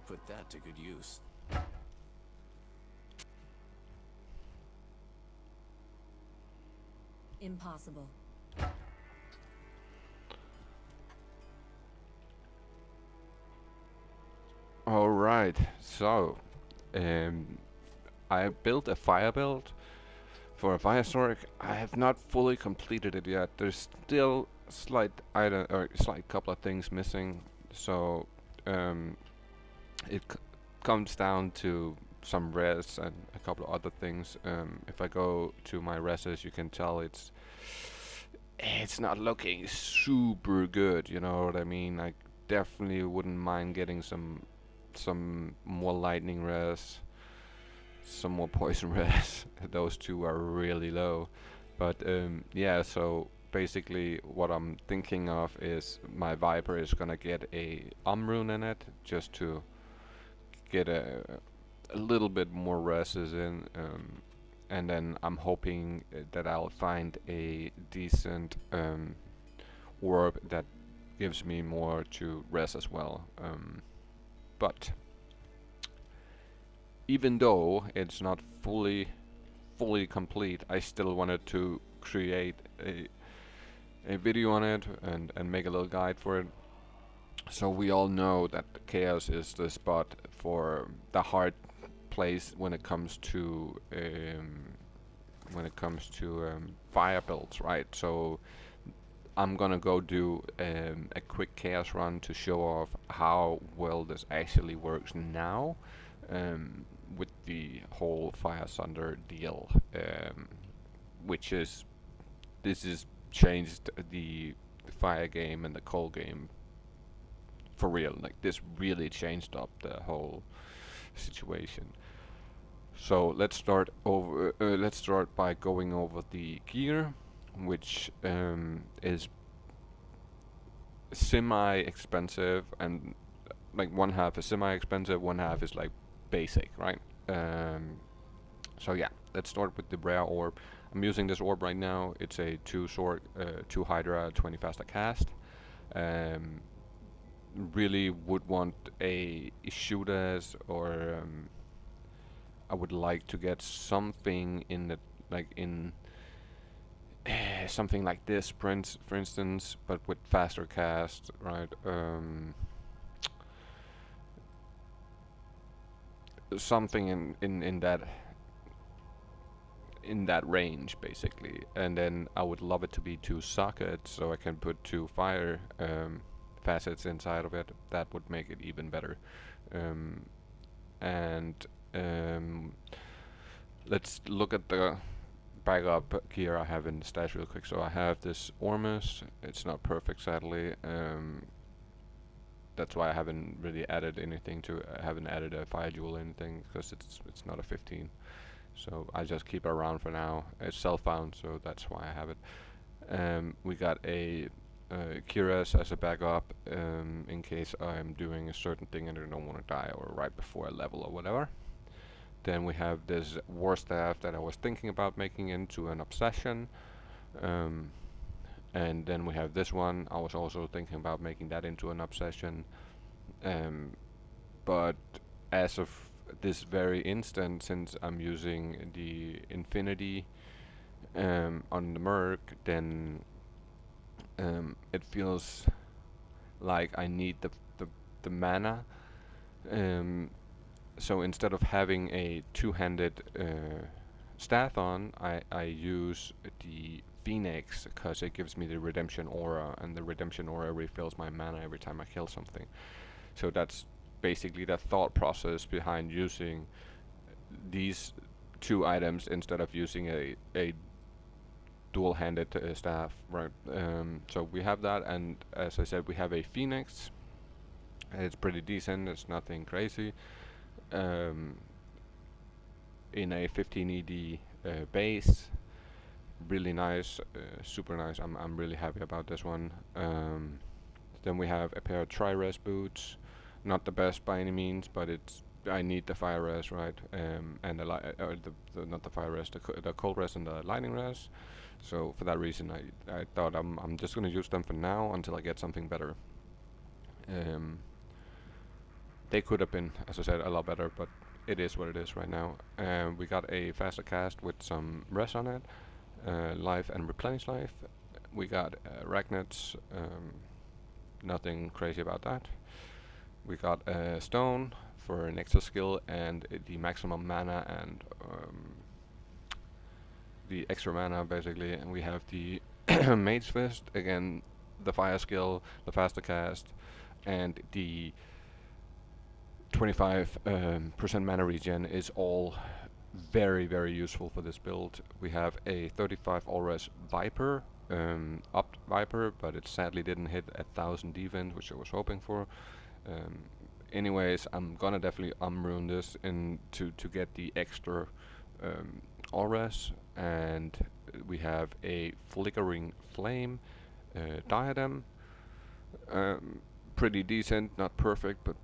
put that to good use. Impossible. All right, so um, I built a fire build for a fire Sorc. I have not fully completed it yet. There's still slight item or slight couple of things missing. So um, it comes down to some res and a couple of other things. If I go to my reses, you can tell it's not looking super good. You know what I mean? I definitely wouldn't mind getting some more lightning res, some more poison res. Those two are really low. But yeah, so basically what I'm thinking of is my Viper is gonna get a rune in it just to get a little bit more reses in, and then I'm hoping that I'll find a decent orb that gives me more to res as well. But even though it's not fully complete, I still wanted to create a video on it and make a little guide for it. So we all know that chaos is the spot for the hard place when it comes to fire builds, right? So I'm gonna go do a quick chaos run to show off how well this actually works now, with the whole Fire Thunder deal, which is this is changed the fire game and the coal game for real. Like this really changed up the whole situation. So let's start over. Let's start by going over the gear, which is semi-expensive, and like one half is semi-expensive, one half is like basic, right? So yeah, let's start with the rare orb. I'm using this orb right now. It's a 2 Sorc, 2 Hydra, 20 faster cast. Um, really would want a shooters, or I would like to get something in the like in something like this, for instance, but with faster cast, right? Something in that range, basically. And then I would love it to be 2 sockets, so I can put 2 fire facets inside of it. That would make it even better. Um, and let's look at the backup gear I have in the stash real quick. So I have this Ormus. It's not perfect, sadly. That's why I haven't really added anything to. I haven't added a fire jewel or anything because it's not a 15. So I just keep it around for now. It's self-found, so that's why I have it. We got a Cuirass as a backup, in case I'm doing a certain thing and I don't want to die, or right before a level or whatever. Then we have this War Staff that I was thinking about making into an Obsession. Um, and then we have this one. I was also thinking about making that into an Obsession. But as of this very instant, since I'm using the Infinity on the Merc, then it feels like I need the mana. So instead of having a two-handed staff on, I use the Phoenix because it gives me the Redemption Aura, and the Redemption Aura refills my mana every time I kill something. So that's basically the thought process behind using these two items instead of using a dual-handed staff, right? So we have that, and as I said, we have a Phoenix. It's pretty decent. It's nothing crazy. In a 15 ED base, really nice, super nice. I'm really happy about this one. Then we have a pair of tri-res boots. Not the best by any means, but I need the fire res, right? And the not the fire res, the cold res and the lightning res. So for that reason, I thought I'm just gonna use them for now until I get something better. They could have been, as I said, a lot better, but it is what it is right now. We got a faster cast with some res on it, life and replenish life. We got Ragnets, nothing crazy about that. We got a stone for an extra skill and the maximum mana and the extra mana basically, and we have the Mage Fist, again the fire skill, the faster cast, and the 25% mana regen is all very, very useful for this build. We have a 35 all-res Viper, upped Viper, but it sadly didn't hit 1,000 defense, which I was hoping for. Anyways, I'm gonna definitely unrune this to get the extra all-res, and we have a Flickering Flame diadem. Pretty decent, not perfect, but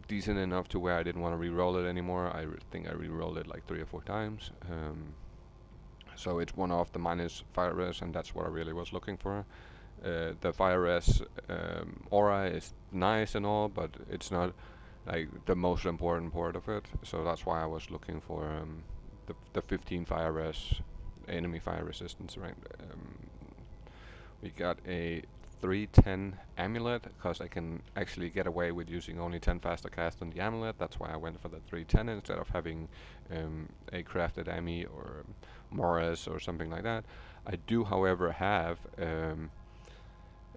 decent enough to where I didn't want to re-roll it anymore. I think I re-rolled it like 3 or 4 times. So it's one off the minus fire res, and that's what I really was looking for. The fire res aura is nice and all, but it's not like the most important part of it. So that's why I was looking for the 15 fire res enemy fire resistance, right? We got a 310 amulet, because I can actually get away with using only 10 faster cast on the amulet. That's why I went for the 310 instead of having a crafted Ami or Morris or something like that. I do, however, have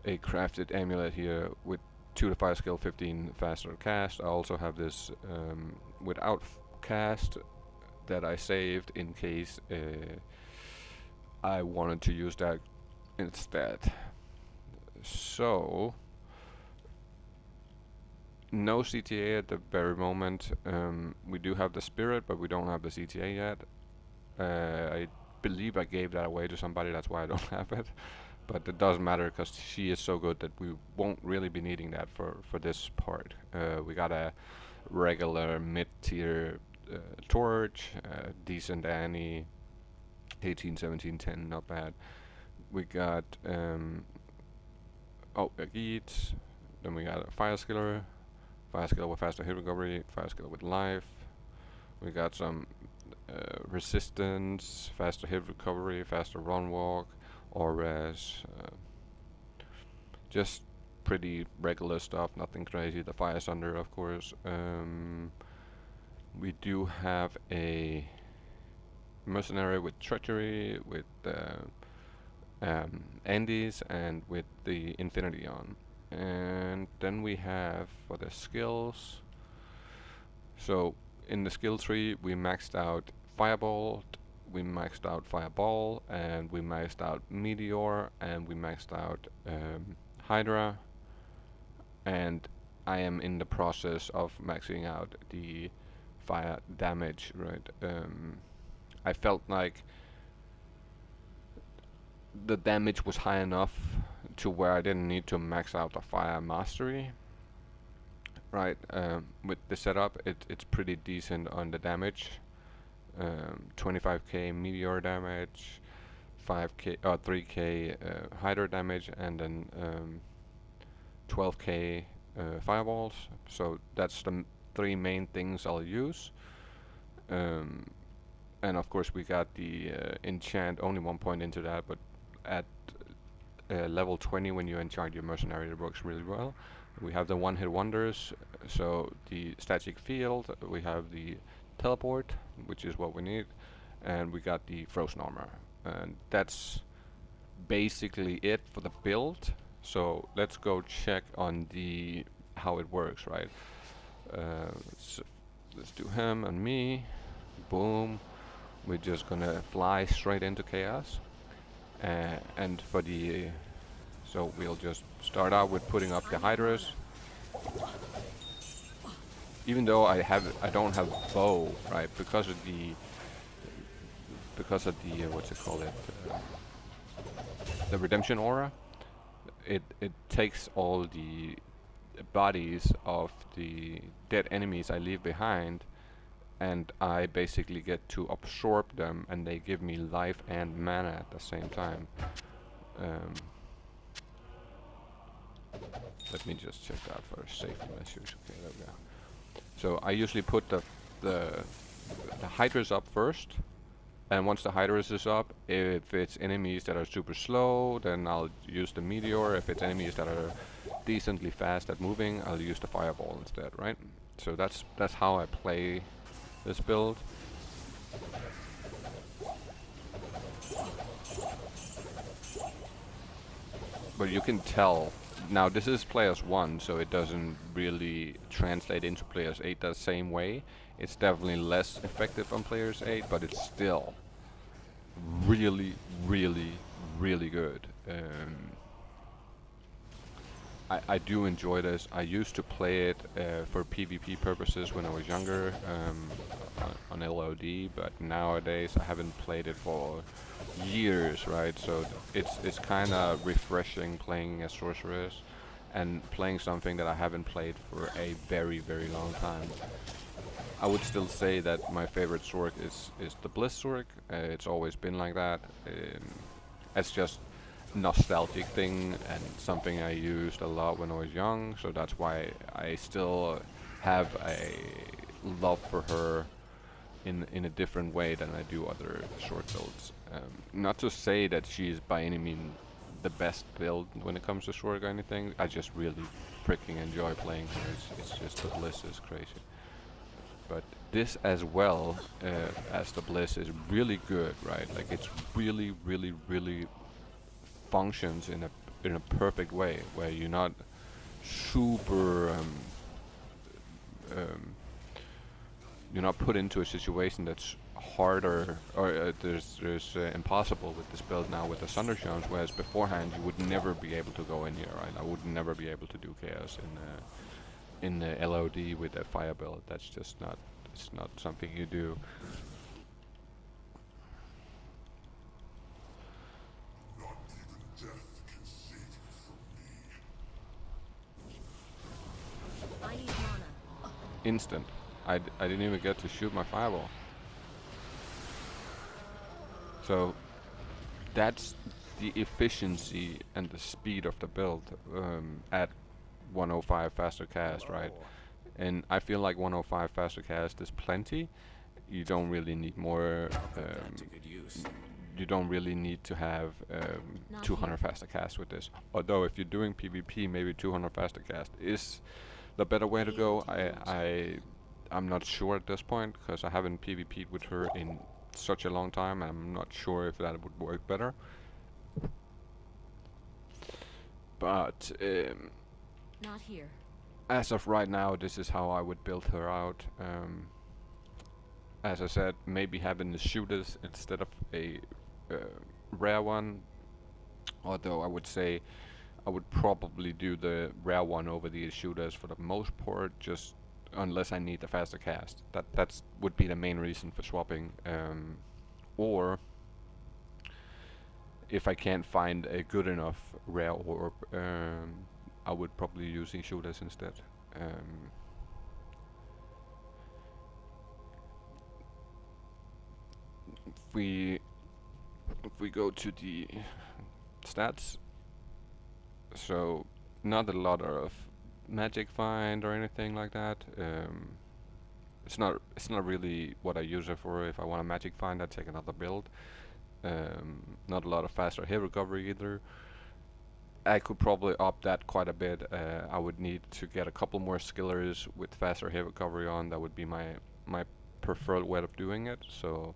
a crafted amulet here with 2 to 5 skill, 15 faster cast. I also have this without cast that I saved in case I wanted to use that instead. So, no CTA at the very moment. We do have the spirit, but we don't have the CTA yet. I believe I gave that away to somebody, that's why I don't have it. But it doesn't matter, because she is so good that we won't really be needing that for this part. We got a regular mid-tier Torch, decent Annie, 18, 17, 10, not bad. We got a Geet, then we got a Fire Skiller with faster hit recovery, Fire Skiller with life. We got some resistance, faster hit recovery, faster run walk, or res. Just pretty regular stuff, nothing crazy. The Fire Sunder, of course. We do have a mercenary with treachery, with Andes, and with the Infinity on. And then we have for the skills. So in the skill tree, we maxed out Firebolt, we maxed out Fireball, and we maxed out Meteor, and we maxed out Hydra. And I am in the process of maxing out the fire damage, right? I felt like the damage was high enough to where I didn't need to max out the fire mastery, right? With the setup, it's pretty decent on the damage. 25k meteor damage, 5k or 3k Hydra damage, and then 12k fireballs. So that's the 3 main things I'll use. And of course we got the enchant, only 1 point into that, but at level 20 when you enchant your mercenary, it works really well. We have the one-hit wonders, so the static field, we have the teleport, which is what we need, and we got the frozen armor. And that's basically it for the build. So let's go check on the how it works, right? So let's do him and me. Boom. We're just gonna fly straight into chaos. And for the so we'll just start out with putting up the hydras. Even though I don't have bow, right? Because of the what's it called, the redemption aura. It takes all the bodies of the dead enemies I leave behind, and I basically get to absorb them, and they give me life and mana at the same time. Let me just check that for safety measures. Okay, there we go. So I usually put the the hydras up first, and once the hydras is up, if it's enemies that are super slow, then I'll use the meteor. If it's enemies that are decently fast at moving, I'll use the fireball instead, right? So that's how I play this build. But you can tell, now this is players 1, so it doesn't really translate into players 8 the same way. It's definitely less effective on players 8, but it's still really, really, really good. I do enjoy this. I used to play it for PvP purposes when I was younger on LOD, but nowadays I haven't played it for years, right? So it's kind of refreshing playing as sorceress and playing something that I haven't played for a very, very long time. I would still say that my favorite Sorc is the Bliss Sorc. It's always been like that. It's just nostalgic thing and something I used a lot when I was young, so that's why I still have a love for her in a different way than I do other short builds. Not to say that she's by any means the best build when it comes to short or anything. I just really freaking enjoy playing her. It's just the Bliss is crazy. But this as well as the Bliss is really good, right? Like it's really, really, really functions in a perfect way where you're not super um, you're not put into a situation that's harder or there's impossible with this build now with the Thundershones, whereas beforehand you would never be able to go in here, right? I would never be able to do chaos in the LOD with a fire build. That's just not, it's not something you do. Instant. I didn't even get to shoot my fireball. So that's the efficiency and the speed of the build at 105 faster cast, right? And I feel like 105 faster cast is plenty. You don't really need more. You don't really need to have 200 faster cast with this. Although if you're doing PvP, maybe 200 faster cast is the better way to go. I'm not sure at this point because I haven't PvP'd with her in such a long time, and I'm not sure if that would work better. But not here. As of right now, this is how I would build her out. As I said, maybe having the shooters instead of a uh, rare one. Although I would say I would probably do the rare one over the shooters for the most part, just unless I need the faster cast. That's would be the main reason for swapping. Or if I can't find a good enough rare orb, I would probably using shooters instead. If we go to the stats, so not a lot of magic find or anything like that. It's not really what I use it for. If I want a magic find, I take another build. Not a lot of faster hit recovery either. I could probably up that quite a bit. I would need to get a couple more skillers with faster hit recovery on. That would be my preferred way of doing it. So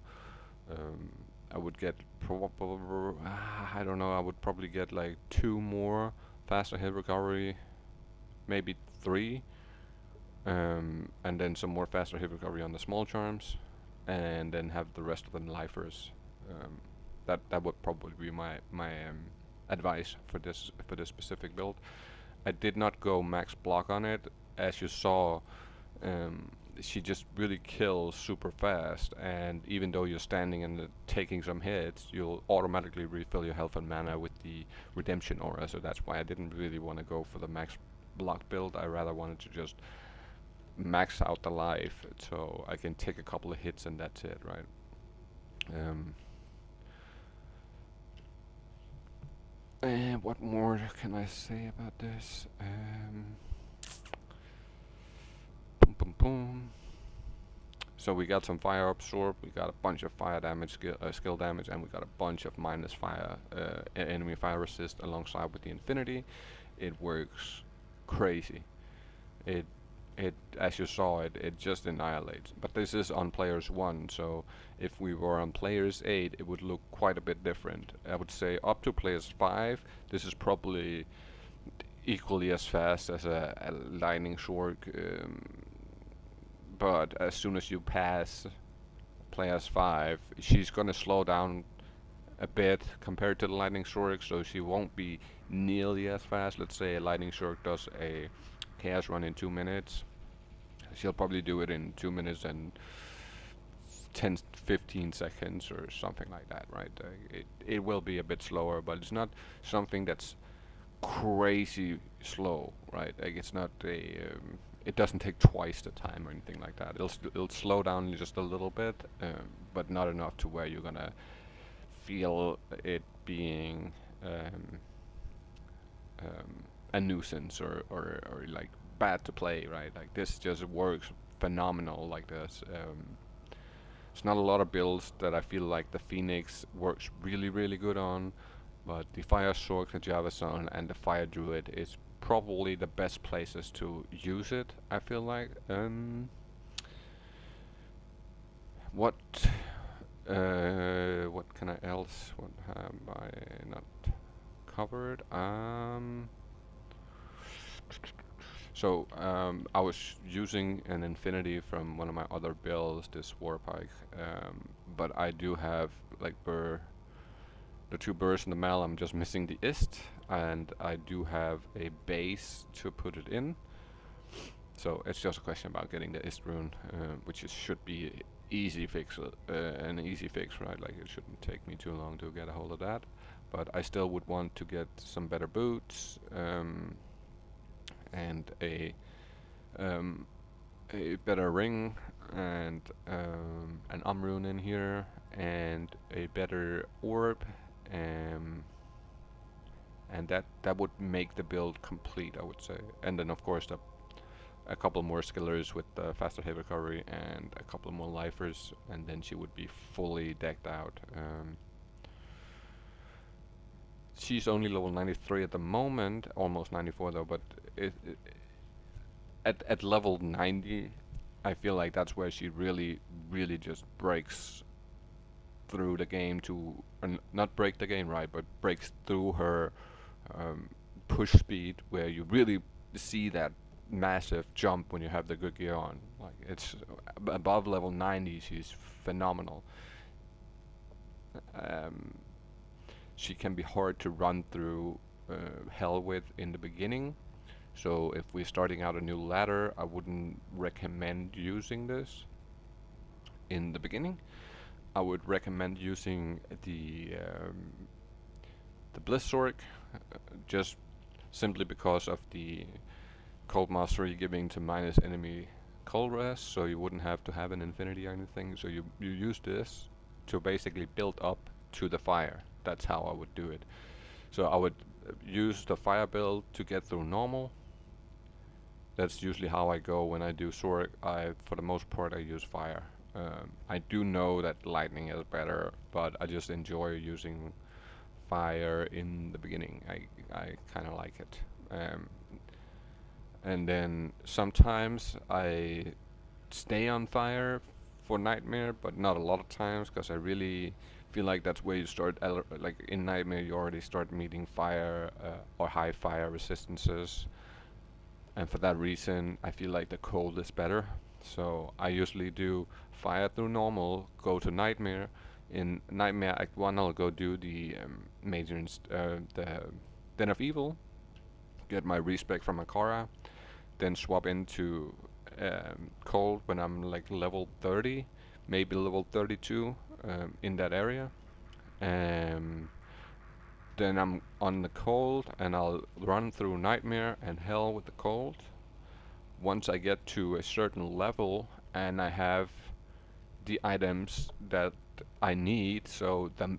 um, I would get probably I don't know. I would probably get like 2 more faster hit recovery, maybe 3, and then some more faster hit recovery on the small charms, and then have the rest of them lifers. Um, that would probably be my advice for this specific build. I did not go max block on it, as you saw. Um, she just really kills super fast, and even though you're standing and taking some hits, you'll automatically refill your health and mana with the redemption aura. So that's why I didn't really want to go for the max block build. I rather wanted to just max out the life, so I can take a couple of hits and that's it, right? And what more can I say about this? Pum, pum, boom. So we got some fire absorb, we got a bunch of fire damage, skill damage, and we got a bunch of minus fire, enemy fire resist alongside with the infinity. It works crazy. It, as you saw, it just annihilates. But this is on players 1, so if we were on players 8, it would look quite a bit different. I would say up to players 5, this is probably equally as fast as a lightning Sorc. But as soon as you pass players 5, she's gonna slow down a bit compared to the lightning Sorc, so she won't be nearly as fast. Let's say a lightning Sorc does a chaos run in 2 minutes. She'll probably do it in 2 minutes and 10, 15 seconds or something like that, right? It will be a bit slower, but it's not something that's crazy slow, right? Like it's not a it doesn't take twice the time or anything like that. It'll slow down just a little bit, but not enough to where you're gonna feel it being a nuisance or like bad to play, right? Like this just works phenomenal like this. It's not a lot of builds that I feel like the Phoenix works really good on, but the Fire Sorc, the Javison, and the Fire Druid is probably the best places to use it, I feel like. What what can I else? What have I not covered? So I was using an infinity from one of my other builds, this Warpike, but I do have like the 2 burrs in the Mal. I'm just missing the ist, and I do have a base to put it in. So it's just a question about getting the ist rune, which should be an easy fix, right? Like it shouldn't take me too long to get a hold of that. But I still would want to get some better boots, and a better ring, and an rune in here, and a better orb, and that would make the build complete, I would say. And then of course a couple more skillers with faster hit recovery and a couple more lifers, and then she would be fully decked out. She's only level 93 at the moment, almost 94 though, but at level 90, I feel like that's where she really just breaks through the game to, not break the game, right, but breaks through her push speed, where you really see that massive jump when you have the good gear on. Like it's above level 90, she's phenomenal. She can be hard to run through hell with in the beginning. So if we're starting out a new ladder, I wouldn't recommend using this in the beginning. I would recommend using the Bliss Sorc, just simply because of the cold mastery giving to minus enemy cold rest, so you wouldn't have to have an infinity or anything. So you use this to basically build up to the fire. That's how I would do it. So I would use the fire build to get through normal. That's usually how I go when I do Sorc. For the most part, I use fire. I do know that lightning is better, but I just enjoy using fire in the beginning. I kind of like it. And then sometimes I stay on fire for Nightmare, but not a lot of times, because I really feel like that's where you start, like in Nightmare you already start meeting fire or high fire resistances, and for that reason I feel like the cold is better. So I usually do fire through normal, go to Nightmare. In Nightmare Act 1 I'll go do the the Den of Evil, get my respec from Akara, then swap into cold when I'm like level 30, maybe level 32, in that area. Then I'm on the cold and I'll run through Nightmare and Hell with the cold. Once I get to a certain level and I have the items that I need, so the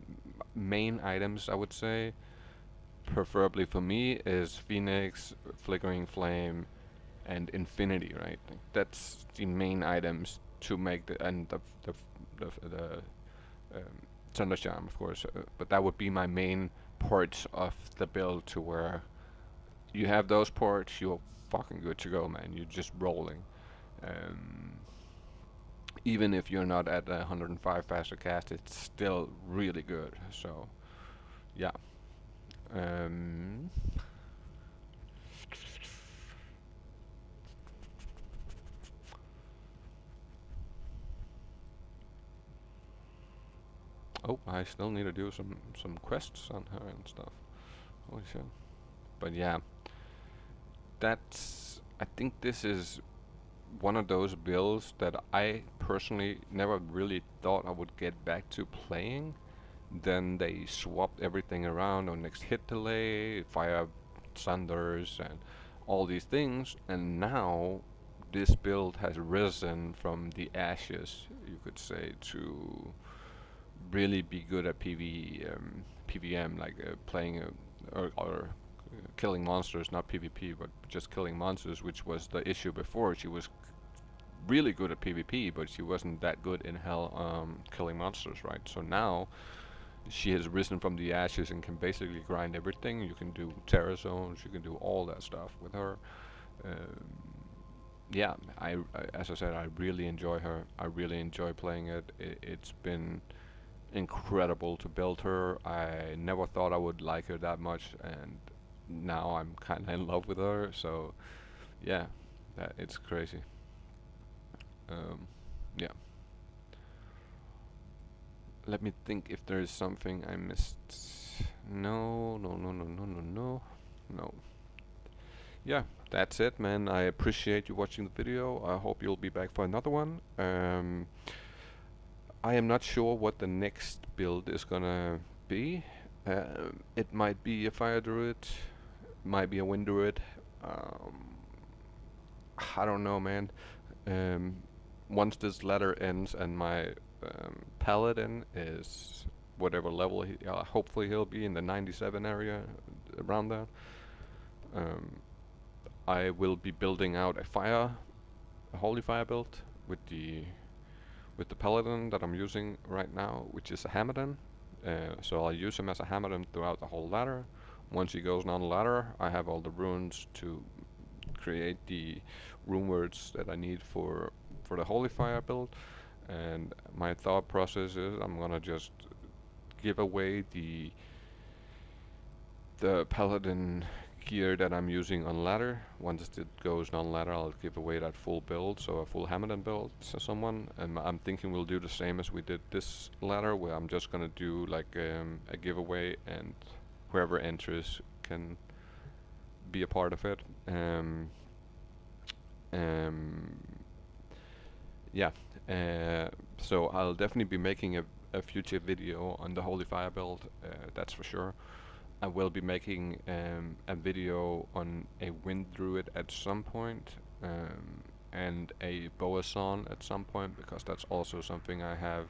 main items I would say, preferably for me, is Phoenix, Flickering Flame, and infinity, right? Like, that's the main items to make the thundercharm, of course. But that would be my main parts of the build, to where you have those parts, you're fucking good to go, man. You're just rolling. Um, Even if you're not at 105 faster cast, it's still really good. So yeah. Um, oh, I still need to do some quests on her and stuff. Holy shit. But yeah, that's. I think this is one of those builds that I personally never really thought I would get back to playing. Then they swapped everything around on next hit delay, fire thunders, and all these things, and now this build has risen from the ashes, you could say, to really be good at PVM, like playing or killing monsters, not PvP, but just killing monsters, which was the issue before. She was really good at PvP, but she wasn't that good in hell killing monsters, right? So now she has risen from the ashes and can basically grind everything. You can do terror zones, you can do all that stuff with her. Um, yeah, as I said, I really enjoy her. I really enjoy playing it. It's been incredible to build her. I never thought I would like her that much, and now I'm kind of in love with her. So yeah, that it's crazy. Um, yeah. Let me think if there is something I missed. No, no, no, no, no, no, no, no. Yeah, that's it, man. I appreciate you watching the video. I hope you'll be back for another one. I am not sure what the next build is gonna be. It might be a fire druid, might be a wind druid. Um, I don't know, man. Um, Once this ladder ends and my paladin is whatever level hopefully he'll be in the 97 area, around that. Um, I will be building out a holy fire build with the paladin that I'm using right now, which is a Hamadan. So I'll use him as a Hamadan throughout the whole ladder. Once he goes down the ladder, I have all the runes to create the rune words that I need for the holy fire build. And my thought process is I'm gonna just give away the paladin gear that I'm using on ladder. Once it goes on ladder, I'll give away that full build, so a full Hamadan build to someone. And I'm thinking we'll do the same as we did this ladder, where I'm just gonna do like a giveaway, and whoever enters can be a part of it. Um, yeah. So I'll definitely be making a future video on the Holy Fire build, that's for sure. I will be making a video on a Wind Druid at some point, and a Boason at some point, because that's also something I have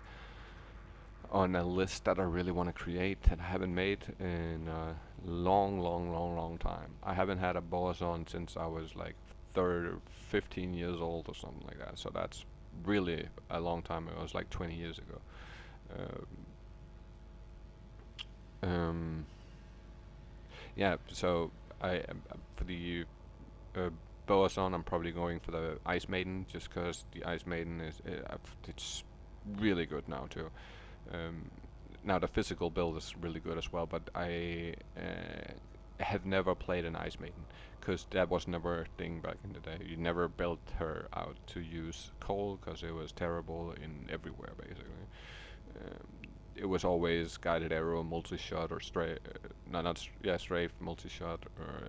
on a list that I really want to create that I haven't made in a long, long, long, long time. I haven't had a Boason since I was like 15 years old or something like that, so that's really a long time ago. It was like 20 years ago. Um, yeah, so for the uh, Boason, I'm probably going for the Ice Maiden, just because the Ice Maiden it's really good now too. Um, Now the physical build is really good as well, but I have never played an Ice Maiden, because that was never a thing back in the day. You never built her out to use coal, because it was terrible in everywhere basically. Um, it was always guided arrow, multi-shot, or stray. No, not strafe, multi-shot, or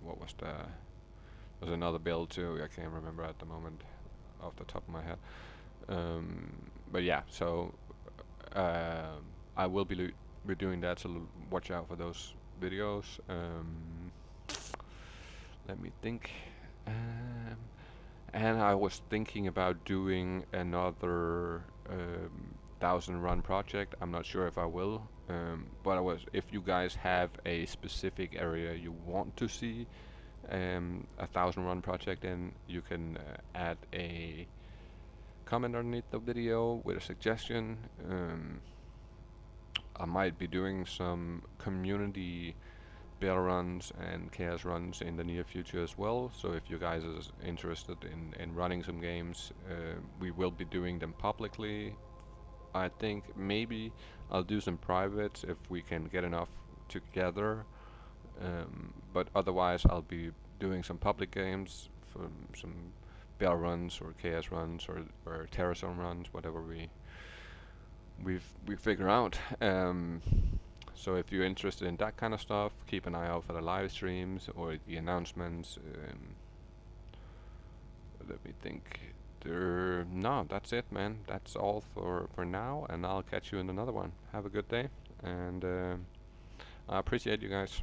what was the? Was another build too. I can't remember at the moment, off the top of my head. But yeah, so I will be doing that. So watch out for those videos. Let me think. And I was thinking about doing another 1,000 run project. I'm not sure if I will, but if you guys have a specific area you want to see a 1,000 run project in, you can add a comment underneath the video with a suggestion. I might be doing some community beta runs and chaos runs in the near future as well. So if you guys is interested in running some games, we will be doing them publicly. I think maybe I'll do some privates if we can get enough together. But otherwise, I'll be doing some public games, from some beta runs or chaos runs or Terra Zone runs, whatever we figure out. So if you're interested in that kind of stuff, keep an eye out for the live streams or the announcements. Let me think. No, that's it, man. That's all for now, and I'll catch you in another one. Have a good day, and I appreciate you guys.